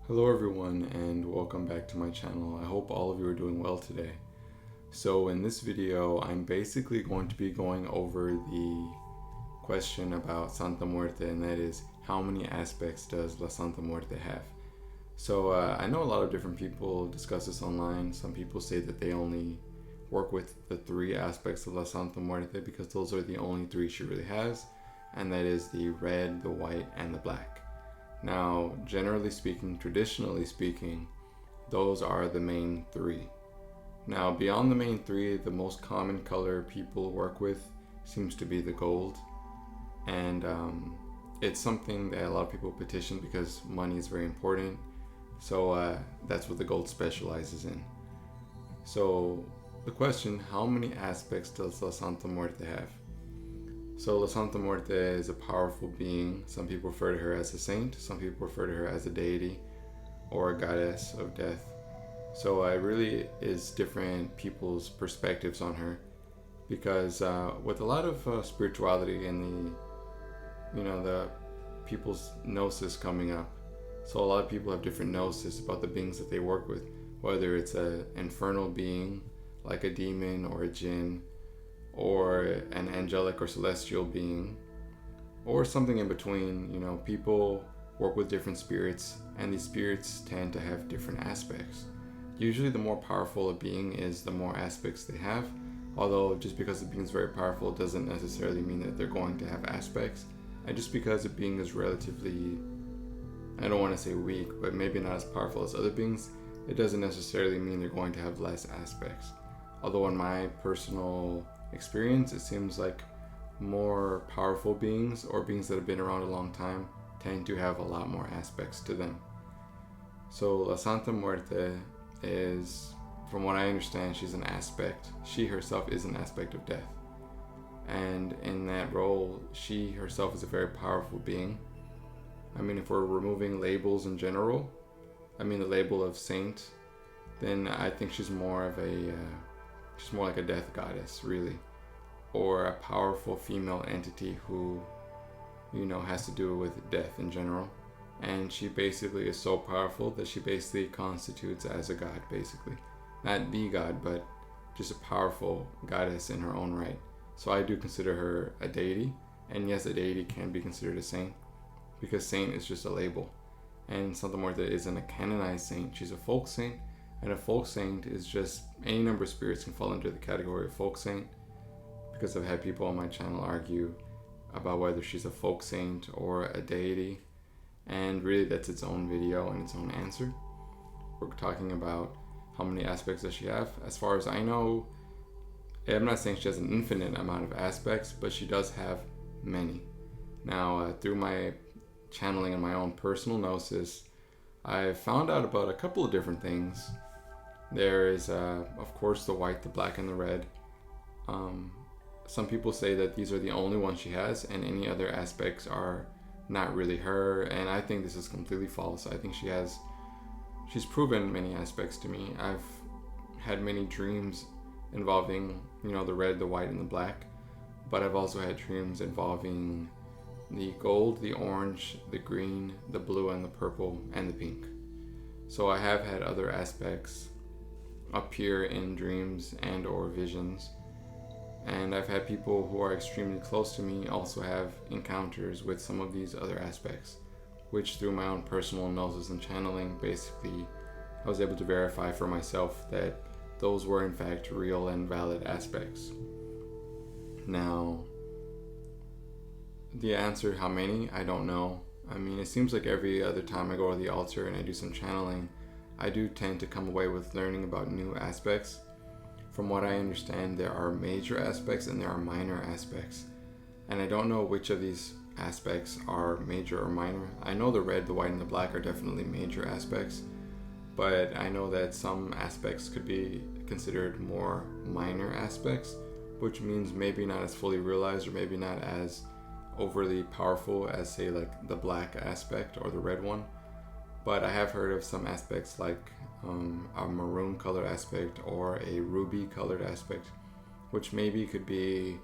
Hello everyone and welcome back to my channel. I hope all of you are doing well today. So in this video, I'm basically going to be going over the question about Santa Muerte, and that is, how many aspects does La Santa Muerte have? So I know a lot of different people discuss this online. Some people say that they only work with the three aspects of La Santa Muerte because those are the only three she really has, and that is the red, the white, and the black. Now, generally speaking, traditionally speaking, those are the main three. Now, beyond the main three, the most common color people work with seems to be the gold. And it's something that a lot of people petition because money is very important. So that's what the gold specializes in. So the question, how many aspects does La Santa Muerte have? So La Santa Muerte is a powerful being. Some people refer to her as a saint. Some people refer to her as a deity or a goddess of death. So it really is different people's perspectives on her, because with a lot of spirituality and the people's gnosis coming up. So a lot of people have different gnosis about the beings that they work with, whether it's an infernal being like a demon or a jinn, or an angelic or celestial being, or something in between. People work with different spirits, and these spirits tend to have different aspects. Usually the more powerful a being is, the more aspects they have, although just because the being is very powerful doesn't necessarily mean that they're going to have aspects. And just because a being is relatively, I don't want to say weak, but maybe not as powerful as other beings, it doesn't necessarily mean they're going to have less aspects. Although in my personal experience, it seems like more powerful beings, or beings that have been around a long time, tend to have a lot more aspects to them. So La Santa Muerte is, from what I understand, she's an aspect. She herself is an aspect of death. And in that role, she herself is a very powerful being. I mean, if we're removing labels in general, the label of saint, then I think she's more like a death goddess, really, or a powerful female entity who, has to do with death in general. And she basically is so powerful that she basically constitutes as a god, basically. Not the god, but just a powerful goddess in her own right. So I do consider her a deity, and yes, a deity can be considered a saint, because saint is just a label. And Santa Muerte isn't a canonized saint, she's a folk saint. And a folk saint is just any number of spirits can fall into the category of folk saint, because I've had people on my channel argue about whether she's a folk saint or a deity, and really that's its own video and its own answer. We're talking about how many aspects does she have. As far as I know, I'm not saying she has an infinite amount of aspects, but she does have many. Now, through my channeling and my own personal gnosis, I found out about a couple of different things. There is, of course, the white, the black, and the red. Some people say that these are the only ones she has, and any other aspects are not really her, and I think this is completely false. I think she's proven many aspects to me. I've had many dreams involving, the red, the white, and the black, but I've also had dreams involving the gold, the orange, the green, the blue, and the purple, and the pink. So I have had other aspects appear in dreams and or visions. And I've had people who are extremely close to me also have encounters with some of these other aspects, which through my own personal gnosis and channeling, basically, I was able to verify for myself that those were in fact real and valid aspects. Now, the answer, how many, I don't know. It seems like every other time I go to the altar and I do some channeling, I do tend to come away with learning about new aspects. From what I understand, there are major aspects and there are minor aspects. And I don't know which of these aspects are major or minor. I know the red, the white, and the black are definitely major aspects, but I know that some aspects could be considered more minor aspects, which means maybe not as fully realized or maybe not as overly powerful as, say, like the black aspect or the red one. But I have heard of some aspects like a maroon colored aspect or a ruby colored aspect, which maybe could be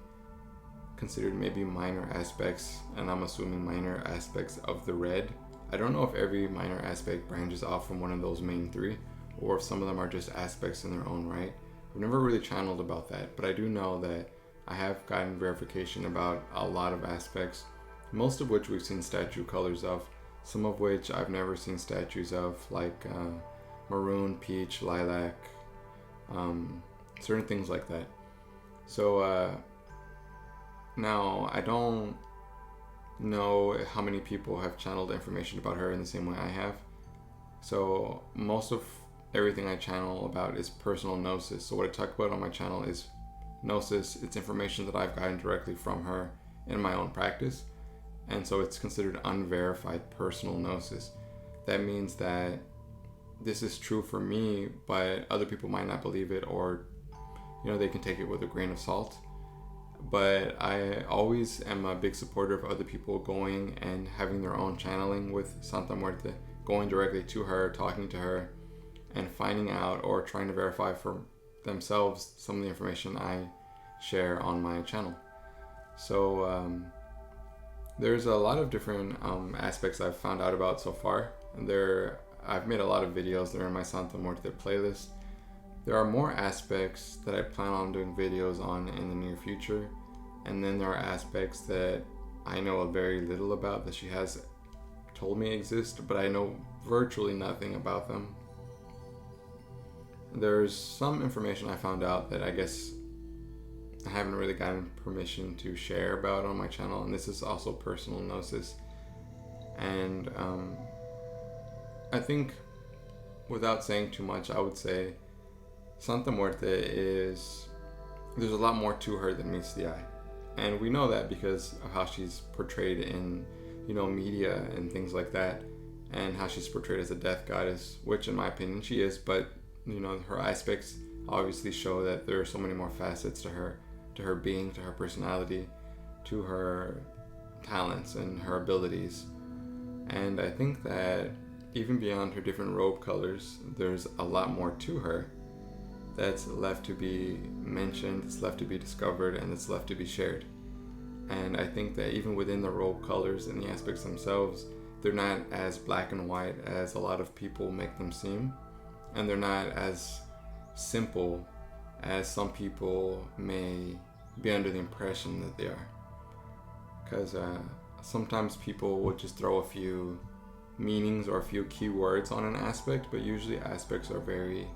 considered maybe minor aspects, and I'm assuming minor aspects of the red I don't know if every minor aspect branches off from one of those main three, or if some of them are just aspects in their own right. I've never really channeled about that, but I do know that I have gotten verification about a lot of aspects, most of which we've seen statue colors of, some of which I've never seen statues of, like maroon, peach, lilac, certain things like that. So now I don't know how many people have channeled information about her in the same way I have. So most of everything I channel about is personal gnosis. So what I talk about on my channel is gnosis. It's information that I've gotten directly from her in my own practice. And so it's considered unverified personal gnosis. That means that this is true for me, but other people might not believe it, or they can take it with a grain of salt. But I always am a big supporter of other people going and having their own channeling with Santa Muerte, going directly to her, talking to her, and finding out or trying to verify for themselves some of the information I share on my channel. So there's a lot of different aspects I've found out about so far. I've made a lot of videos. They're in my Santa Muerte playlist. There are more aspects that I plan on doing videos on in the near future. And then there are aspects that I know very little about that she has told me exist, but I know virtually nothing about them. There's some information I found out that I guess I haven't really gotten permission to share about on my channel, and this is also personal gnosis. And I think, without saying too much, I would say Santa Muerte there's a lot more to her than meets the eye. And we know that because of how she's portrayed in, media and things like that, and how she's portrayed as a death goddess, which in my opinion she is, but, her aspects obviously show that there are so many more facets to her being, to her personality, to her talents and her abilities. And I think that even beyond her different robe colors, there's a lot more to her that's left to be mentioned, it's left to be discovered, and it's left to be shared. And I think that even within the robe colors and the aspects themselves, they're not as black and white as a lot of people make them seem, and they're not as simple as some people may be under the impression that they are. Because sometimes people will just throw a few meanings or a few keywords on an aspect, but usually aspects are very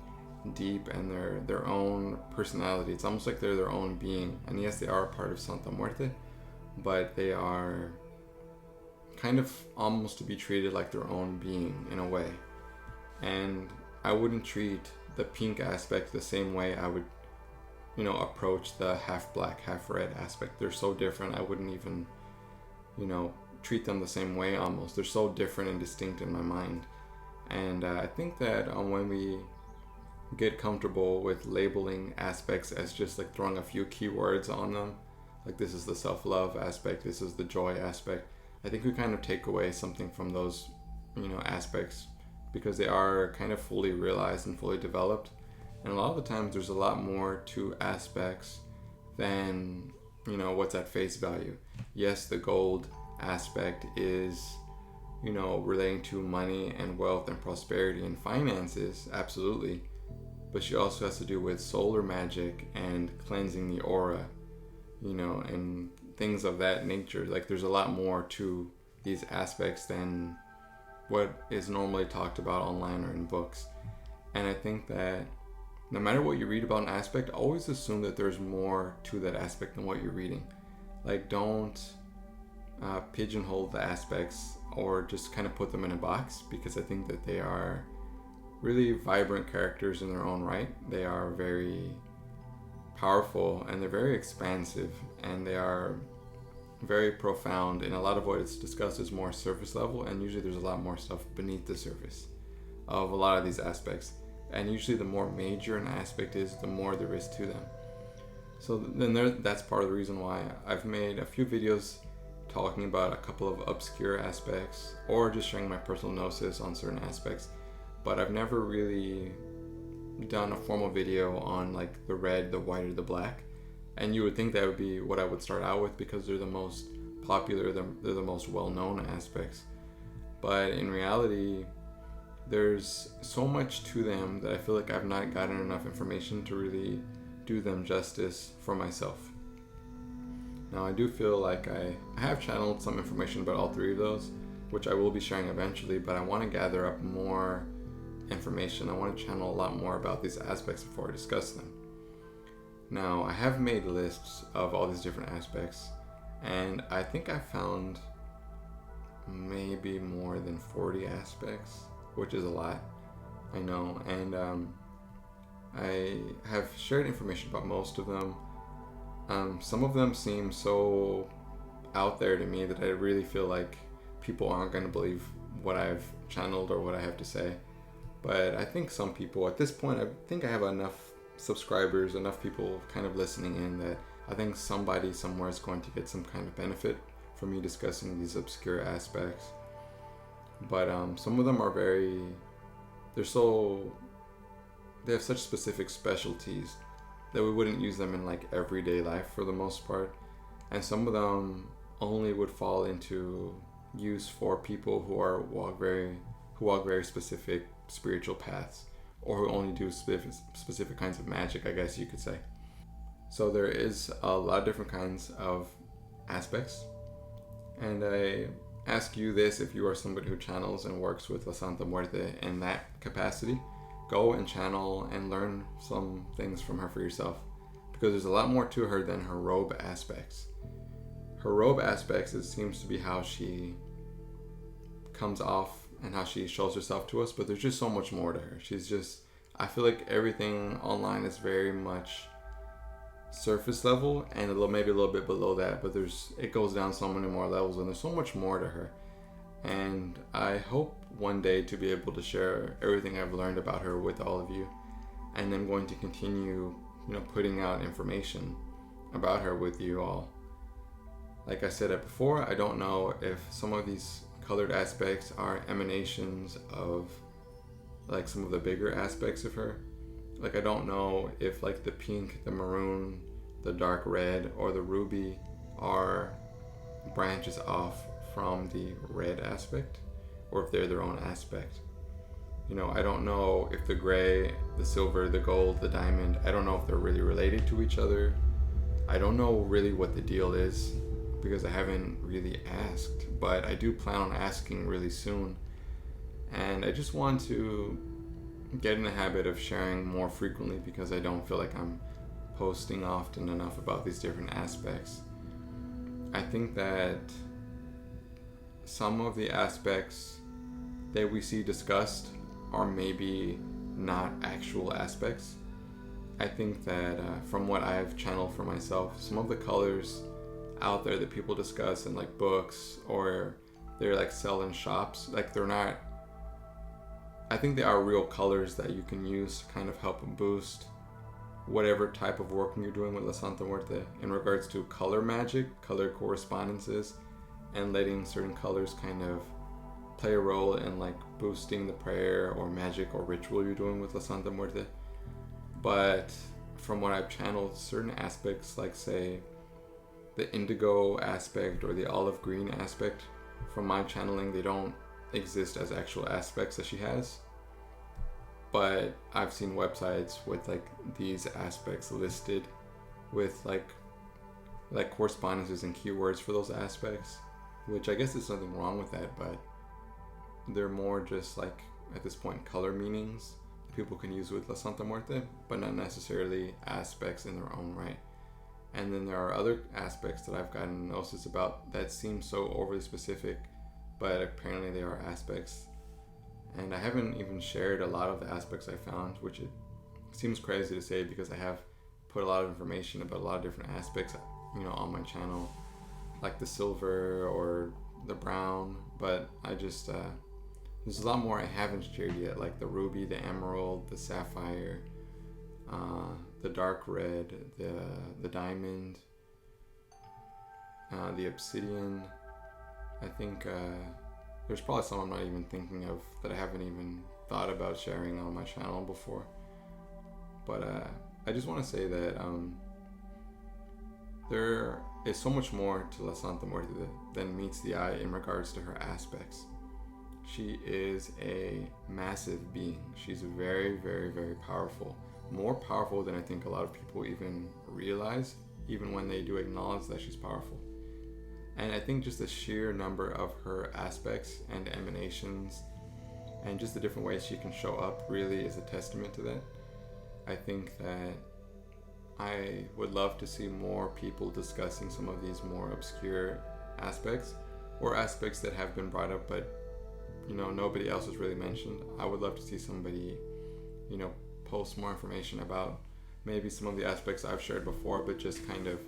deep and they're their own personality. It's almost like they're their own being. And yes, they are a part of Santa Muerte, but they are kind of almost to be treated like their own being in a way. And I wouldn't treat the pink aspect the same way I would, approach the half black, half red aspect. They're so different. I wouldn't even, treat them the same way almost. They're so different and distinct in my mind. And I think that when we get comfortable with labeling aspects as just like throwing a few keywords on them, like this is the self-love aspect, this is the joy aspect, I think we kind of take away something from those, aspects, because they are kind of fully realized and fully developed. And a lot of the times there's a lot more to aspects than, what's at face value. Yes, the gold aspect is, relating to money and wealth and prosperity and finances, absolutely. But she also has to do with solar magic and cleansing the aura, and things of that nature. Like there's a lot more to these aspects than what is normally talked about online or in books. And I think that no matter what you read about an aspect, always assume that there's more to that aspect than what you're reading. Like don't pigeonhole the aspects or just kind of put them in a box, because I think that they are really vibrant characters in their own right. They are very powerful and they're very expansive and they are very profound, and a lot of what is discussed is more surface level, and usually there's a lot more stuff beneath the surface of a lot of these aspects. And usually the more major an aspect is, the more there is to them. So then that's part of the reason why I've made a few videos talking about a couple of obscure aspects or just sharing my personal gnosis on certain aspects. But I've never really done a formal video on like the red, the white, or the black. And you would think that would be what I would start out with because they're the most popular, they're the most well-known aspects. but in reality, there's so much to them that I feel like I've not gotten enough information to really do them justice for myself. Now, I do feel like I have channeled some information about all three of those, which I will be sharing eventually, but I want to gather up more information. I want to channel a lot more about these aspects before I discuss them. Now, I have made lists of all these different aspects, and I think I found maybe more than 40 aspects, which is a lot, I know, and I have shared information about most of them. Some of them seem so out there to me that I really feel like people aren't going to believe what I've channeled or what I have to say. But I think some people, at this point, I think I have enough subscribers, enough people kind of listening in that I think somebody somewhere is going to get some kind of benefit from me discussing these obscure aspects. But some of them are they have such specific specialties that we wouldn't use them in like everyday life for the most part. And some of them only would fall into use for people who walk very specific spiritual paths, or who only do specific kinds of magic, I guess you could say. So there is a lot of different kinds of aspects, and I ask you this: if you are somebody who channels and works with La Santa Muerte in that capacity, go and channel and learn some things from her for yourself, because there's a lot more to her than her robe aspects. Her robe aspects, it seems to be how she comes off and how she shows herself to us, but there's just so much more to her. I feel like everything online is very much surface level and maybe a little bit below that, but it goes down so many more levels, and there's so much more to her. And I hope one day to be able to share everything I've learned about her with all of you, and I'm going to continue, putting out information about her with you all. Like I said before, I don't know if some of these colored aspects are emanations of like some of the bigger aspects of her. Like, I don't know if like the pink, the maroon, the dark red, or the ruby are branches off from the red aspect, or if they're their own aspect. I don't know if the gray, the silver, the gold, the diamond, I don't know if they're really related to each other. I don't know really what the deal is, because I haven't really asked, but I do plan on asking really soon. And I just want to get in the habit of sharing more frequently, because I don't feel like I'm posting often enough about these different aspects. I think that some of the aspects that we see discussed are maybe not actual aspects. I think that from what I've channeled for myself, some of the colors out there that people discuss in like books, or they're like sell in shops, like they're not, I think they are real colors that you can use to kind of help boost whatever type of working you're doing with La Santa Muerte in regards to color magic, color correspondences, and letting certain colors kind of play a role in like boosting the prayer or magic or ritual you're doing with La Santa Muerte. But from what I've channeled, certain aspects, like say the indigo aspect or the olive green aspect, from my channeling, they don't exist as actual aspects that she has. But I've seen websites with like these aspects listed with like correspondences and keywords for those aspects, which I guess there's nothing wrong with that, but they're more just like, at this point, color meanings that people can use with La Santa Muerte, but not necessarily aspects in their own right. And then there are other aspects that I've gotten gnosis about that seem so overly specific, but apparently they are aspects. And I haven't even shared a lot of the aspects I found, which it seems crazy to say, because I have put a lot of information about a lot of different aspects, on my channel, like the silver or the brown, but I just, there's a lot more I haven't shared yet, like the ruby, the emerald, the sapphire, the dark red, the diamond, the obsidian. I think there's probably some I'm not even thinking of that I haven't even thought about sharing on my channel before. But I just want to say that there is so much more to La Santa Muerte than meets the eye in regards to her aspects. She is a massive being. She's very, very, very powerful. More powerful than I think a lot of people even realize, even when they do acknowledge that she's powerful. And I think just the sheer number of her aspects and emanations and just the different ways she can show up really is a testament to that. I think that I would love to see more people discussing some of these more obscure aspects, or aspects that have been brought up but nobody else has really mentioned. I would love to see somebody post more information about maybe some of the aspects I've shared before, but just kind of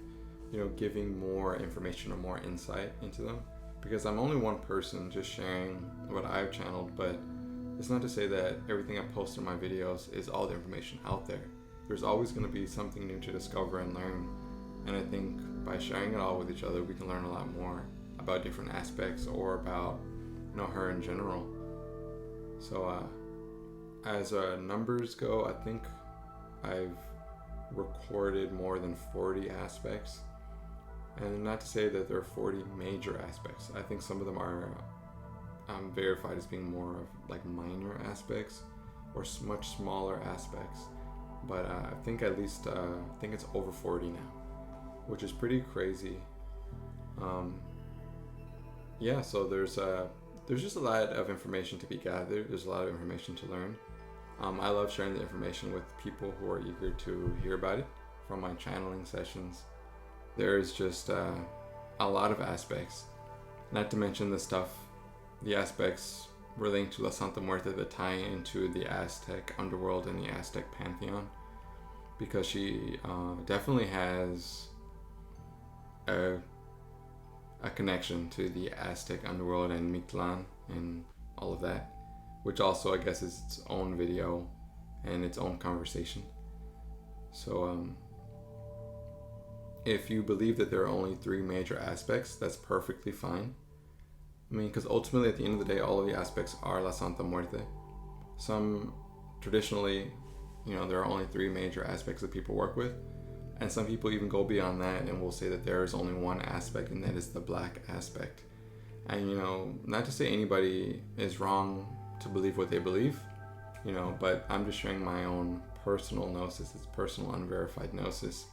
giving more information or more insight into them, because I'm only one person just sharing what I've channeled. But it's not to say that everything I post in my videos is all the information out there. There's always going to be something new to discover and learn, and I think by sharing it all with each other, we can learn a lot more about different aspects or about her in general. So as numbers go, I think I've recorded more than 40 aspects, and not to say that there are 40 major aspects. I think some of them are verified as being more of like minor aspects or much smaller aspects, but I think at least I think it's over 40 now, which is pretty crazy. So there's just a lot of information to be gathered. There's a lot of information to learn. I love sharing the information with people who are eager to hear about it from my channeling sessions. There's just a lot of aspects, not to mention the aspects relating to La Santa Muerte that tie into the Aztec underworld and the Aztec pantheon, because she definitely has a connection to the Aztec underworld and Mictlan and all of that, which also I guess is its own video and its own conversation. So if you believe that there are only 3 major aspects, that's perfectly fine. I mean, because ultimately at the end of the day, all of the aspects are La Santa Muerte. Some traditionally, there are only 3 major aspects that people work with. And some people even go beyond that and will say that there is only one aspect, and that is the black aspect. And, not to say anybody is wrong to believe what they believe, but I'm just sharing my own personal gnosis. It's personal, unverified gnosis.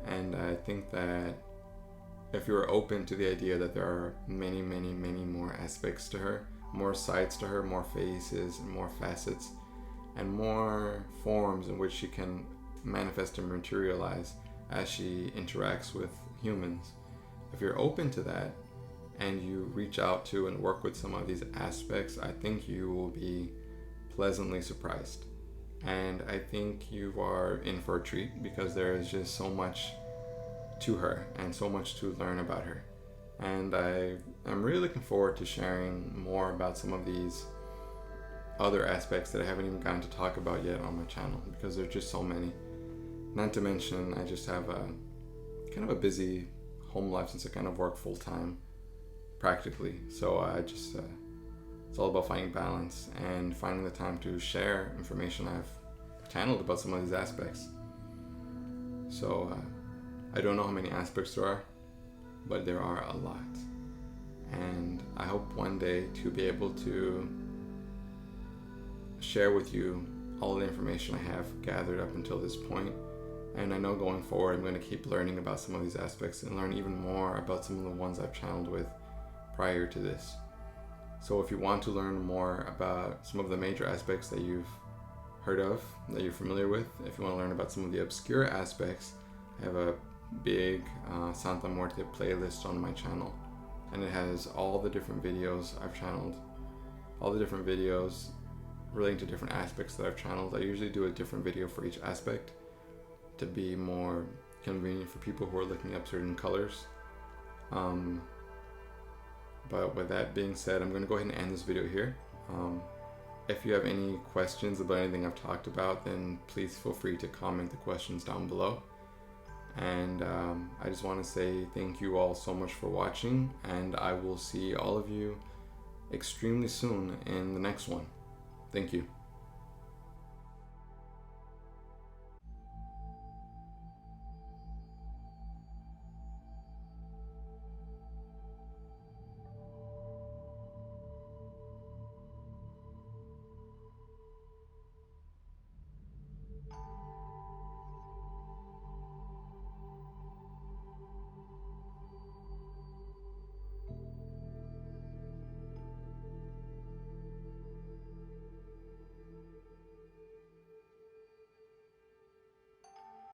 And I think that if you're open to the idea that there are many, many, many more aspects to her, more sides to her, more faces and more facets, and more forms in which she can manifest and materialize as she interacts with humans. If you're open to that and you reach out to and work with some of these aspects, I think you will be pleasantly surprised. And I think you are in for a treat, because there is just so much to her and so much to learn about her. And I'm really looking forward to sharing more about some of these other aspects that I haven't even gotten to talk about yet on my channel, because there's just so many. Not to mention, I just have a kind of a busy home life since I kind of work full time, practically. So I just, it's all about finding balance and finding the time to share information I've channeled about some of these aspects. So I don't know how many aspects there are, but there are a lot. And I hope one day to be able to share with you all the information I have gathered up until this point. And I know going forward, I'm going to keep learning about some of these aspects and learn even more about some of the ones I've channeled with prior to this. So if you want to learn more about some of the major aspects that you've heard of, that you're familiar with, if you want to learn about some of the obscure aspects, I have a big Santa Muerte playlist on my channel. And it has all the different videos I've channeled, all the different videos relating to different aspects that I've channeled. I usually do a different video for each aspect to be more convenient for people who are looking up certain colors. But with that being said, I'm going to go ahead and end this video here. If you have any questions about anything I've talked about, then please feel free to comment the questions down below. And I just want to say thank you all so much for watching, and I will see all of you extremely soon in the next one. Thank you.